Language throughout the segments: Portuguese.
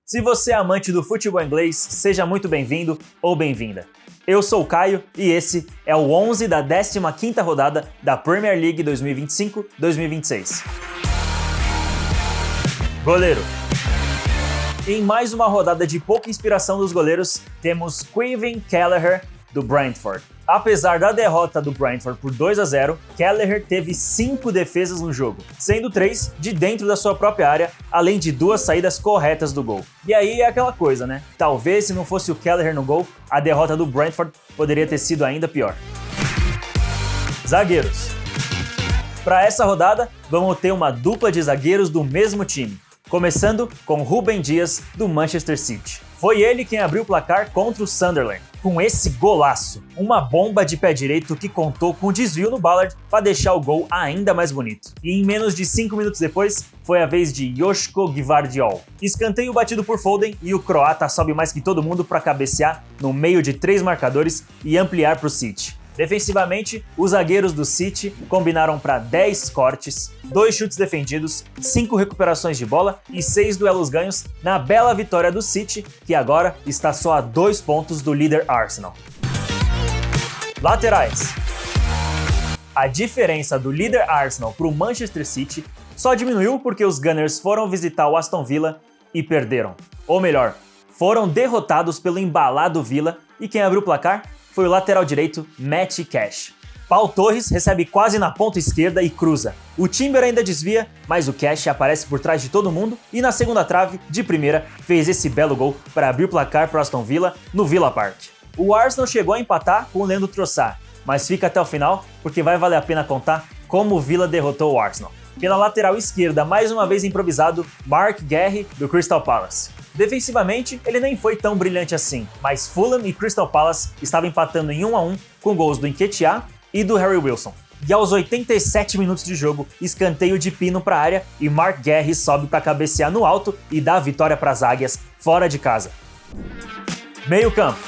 Se você é amante do futebol inglês, seja muito bem-vindo ou bem-vinda. Eu sou o Caio e esse é o 11 da 15ª rodada da Premier League 2025-2026. Goleiro. Em mais uma rodada de pouca inspiração dos goleiros, temos Kevin Kelleher, do Brentford. Apesar da derrota do Brentford por 2-0, Kelleher teve 5 defesas no jogo, sendo 3 de dentro da sua própria área, além de 2 saídas corretas do gol. E aí é aquela coisa, né? Talvez se não fosse o Kelleher no gol, a derrota do Brentford poderia ter sido ainda pior. Zagueiros. Para essa rodada, vamos ter uma dupla de zagueiros do mesmo time, começando com Rúben Dias, do Manchester City. Foi ele quem abriu o placar contra o Sunderland, com esse golaço, uma bomba de pé direito que contou com desvio no Ballard para deixar o gol ainda mais bonito. E em menos de 5 minutos depois, foi a vez de Joško Gvardiol. Escanteio batido por Foden e o croata sobe mais que todo mundo para cabecear no meio de 3 marcadores e ampliar para o City. Defensivamente, os zagueiros do City combinaram para 10 cortes, 2 chutes defendidos, 5 recuperações de bola e 6 duelos ganhos na bela vitória do City, que agora está só a 2 pontos do líder Arsenal. Laterais. A diferença do líder Arsenal para o Manchester City só diminuiu porque os Gunners foram visitar o Aston Villa e perderam. Ou melhor, foram derrotados pelo embalado Villa e quem abriu o placar foi o lateral direito Matty Cash. Pau Torres recebe quase na ponta esquerda e cruza. O Timber ainda desvia, mas o Cash aparece por trás de todo mundo e na segunda trave, de primeira, fez esse belo gol para abrir o placar para o Aston Villa no Villa Park. O Arsenal chegou a empatar com o Leandro Trossard, mas fica até o final porque vai valer a pena contar como o Villa derrotou o Arsenal. Pela lateral esquerda, mais uma vez improvisado, Mark Guehi, do Crystal Palace. Defensivamente, ele nem foi tão brilhante assim, mas Fulham e Crystal Palace estavam empatando em 1-1 com gols do Nketiah e do Harry Wilson. E aos 87 minutos de jogo, escanteio de pino para a área e Mark Guehi sobe para cabecear no alto e dá a vitória para as Águias fora de casa. Meio campo.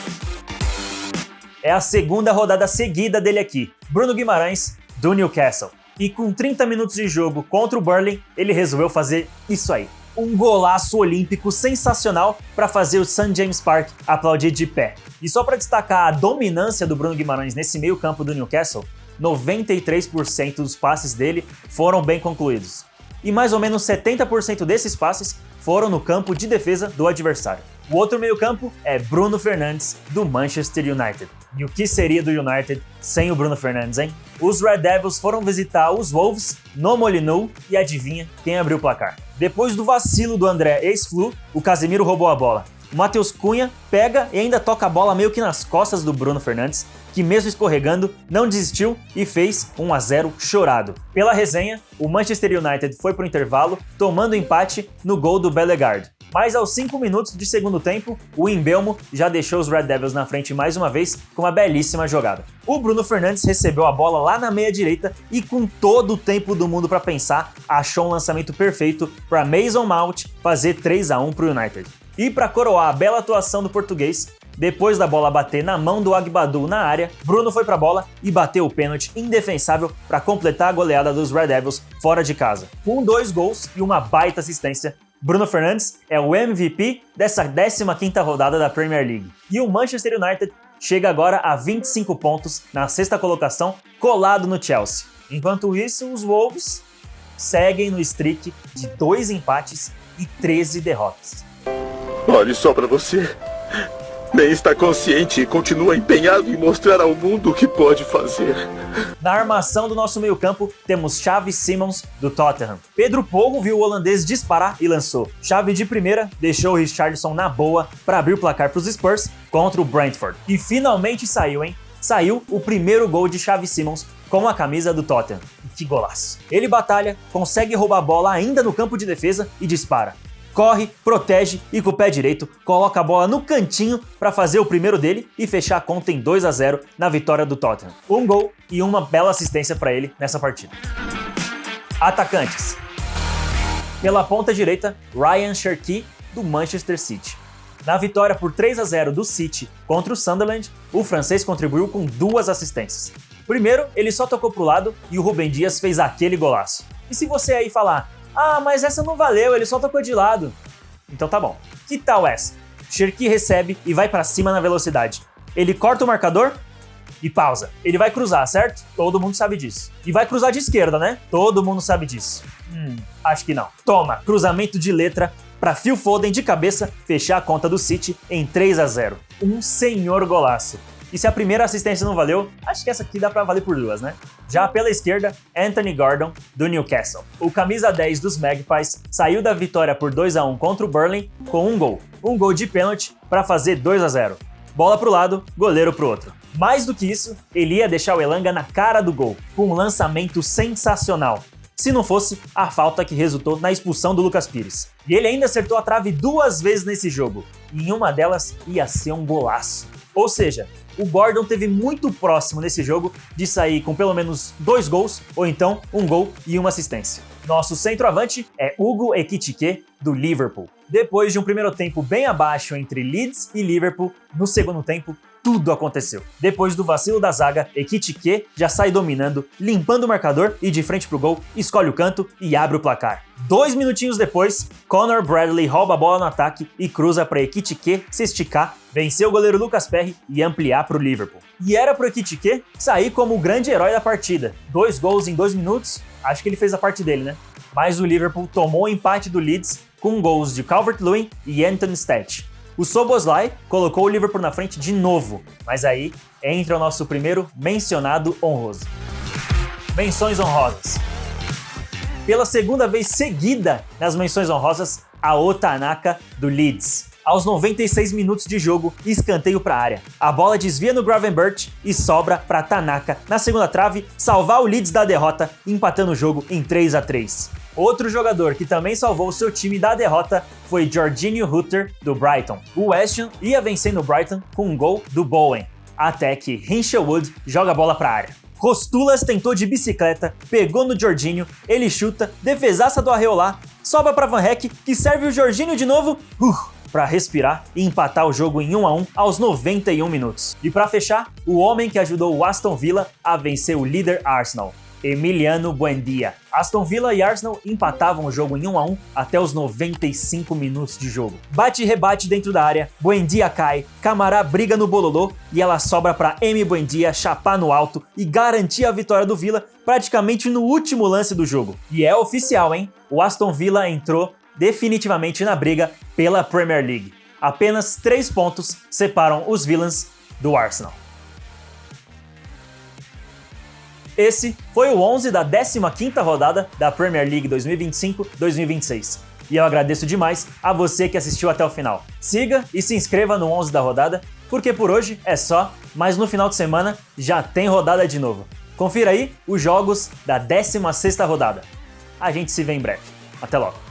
É a segunda rodada seguida dele aqui, Bruno Guimarães, do Newcastle. E com 30 minutos de jogo contra o Burnley, ele resolveu fazer isso aí. Um golaço olímpico sensacional para fazer o St. James Park aplaudir de pé. E só para destacar a dominância do Bruno Guimarães nesse meio campo do Newcastle, 93% dos passes dele foram bem concluídos. E mais ou menos 70% desses passes foram no campo de defesa do adversário. O outro meio campo é Bruno Fernandes, do Manchester United. E o que seria do United sem o Bruno Fernandes, hein? Os Red Devils foram visitar os Wolves no Molineux e adivinha quem abriu o placar? Depois do vacilo do André ex-Flu, o Casemiro roubou a bola. O Matheus Cunha pega e ainda toca a bola meio que nas costas do Bruno Fernandes, que mesmo escorregando, não desistiu e fez 1-0 chorado. Pela resenha, o Manchester United foi para o intervalo, tomando empate no gol do Bellegarde. Mas aos 5 minutos de segundo tempo, o Mbeumo já deixou os Red Devils na frente mais uma vez com uma belíssima jogada. O Bruno Fernandes recebeu a bola lá na meia direita e com todo o tempo do mundo para pensar, achou um lançamento perfeito para Mason Mount fazer 3-1 para o United. E para coroar a bela atuação do português, depois da bola bater na mão do Agbadou na área, Bruno foi para a bola e bateu o pênalti indefensável para completar a goleada dos Red Devils fora de casa. Com 2 gols e uma baita assistência, Bruno Fernandes é o MVP dessa 15ª rodada da Premier League. E o Manchester United chega agora a 25 pontos na 6ª colocação, colado no Chelsea. Enquanto isso, os Wolves seguem no streak de 2 empates e 13 derrotas. Olhe só pra você. Nem está consciente e continua empenhado em mostrar ao mundo o que pode fazer. Na armação do nosso meio-campo, temos Xavi Simons, do Tottenham. Pedro Porro viu o holandês disparar e lançou. Xavi de primeira deixou o Richarlison na boa para abrir o placar para os Spurs contra o Brentford. E finalmente saiu, hein? Saiu o primeiro gol de Xavi Simons com a camisa do Tottenham. Que golaço! Ele batalha, consegue roubar a bola ainda no campo de defesa e dispara. Corre, protege e com o pé direito coloca a bola no cantinho para fazer o primeiro dele e fechar a conta em 2-0 na vitória do Tottenham. Um gol e uma bela assistência para ele nessa partida. Atacantes. Pela ponta direita, Ryan Cherki, do Manchester City. Na vitória por 3-0 do City contra o Sunderland, o francês contribuiu com 2 assistências. Primeiro, ele só tocou pro lado e o Rúben Dias fez aquele golaço. E se você aí falar, ah, mas essa não valeu, ele só tocou de lado. Então tá bom. Que tal essa? Cherki recebe e vai pra cima na velocidade. Ele corta o marcador e pausa. Ele vai cruzar, certo? Todo mundo sabe disso. E vai cruzar de esquerda, né? Todo mundo sabe disso. Acho que não. Toma, cruzamento de letra para Phil Foden de cabeça fechar a conta do City em 3-0. Um senhor golaço. E se a primeira assistência não valeu, acho que essa aqui dá pra valer por duas, né? Já pela esquerda, Anthony Gordon, do Newcastle. O camisa 10 dos Magpies saiu da vitória por 2-1 contra o Burnley com um gol. Um gol de pênalti para fazer 2-0. Bola pro lado, goleiro pro outro. Mais do que isso, ele ia deixar o Elanga na cara do gol, com um lançamento sensacional. Se não fosse a falta que resultou na expulsão do Lucas Pires. E ele ainda acertou a trave 2 vezes nesse jogo, e em uma delas ia ser um golaço. Ou seja, o Gordon teve muito próximo nesse jogo de sair com pelo menos 2 gols, ou então um gol e uma assistência. Nosso centroavante é Hugo Ekitike, do Liverpool. Depois de um primeiro tempo bem abaixo entre Leeds e Liverpool, no segundo tempo, tudo aconteceu. Depois do vacilo da zaga, Ekitike já sai dominando, limpando o marcador e de frente pro gol, escolhe o canto e abre o placar. 2 minutinhos depois, Conor Bradley rouba a bola no ataque e cruza para Ekitike se esticar, vencer o goleiro Lucas Perry e ampliar pro Liverpool. E era pro Ekitike sair como o grande herói da partida. 2 gols em 2 minutos, acho que ele fez a parte dele, né? Mas o Liverpool tomou o empate do Leeds com gols de Calvert-Lewin e Anton Stach. O Szoboszlai colocou o Liverpool na frente de novo, mas aí entra o nosso primeiro mencionado honroso. Menções honrosas. Pela segunda vez seguida nas menções honrosas, a Tanaka do Leeds. Aos 96 minutos de jogo, escanteio para a área. A bola desvia no Gravenberch e sobra para Tanaka na segunda trave salvar o Leeds da derrota, empatando o jogo em 3-3. Outro jogador que também salvou seu time da derrota foi Jorginho Rutter, do Brighton. O West Ham ia vencendo o Brighton com um gol do Bowen, até que Hinshelwood joga a bola para a área. Rostulas tentou de bicicleta, pegou no Jorginho, ele chuta, defesaça do Areola, sobra para Van Heck, que serve o Jorginho de novo, para respirar e empatar o jogo em 1-1 aos 91 minutos. E para fechar, o homem que ajudou o Aston Villa a vencer o líder Arsenal, Emiliano Buendia. Aston Villa e Arsenal empatavam o jogo em 1-1 até os 95 minutos de jogo. Bate e rebate dentro da área, Buendia cai, Camará briga no bololô e ela sobra para Emi Buendia chapar no alto e garantir a vitória do Villa praticamente no último lance do jogo. E é oficial, hein? O Aston Villa entrou definitivamente na briga pela Premier League. Apenas 3 pontos separam os Villains do Arsenal. Esse foi o 11 da 15ª rodada da Premier League 2025-2026. E eu agradeço demais a você que assistiu até o final. Siga e se inscreva no 11 da rodada, porque por hoje é só, mas no final de semana já tem rodada de novo. Confira aí os jogos da 16ª rodada. A gente se vê em breve. Até logo.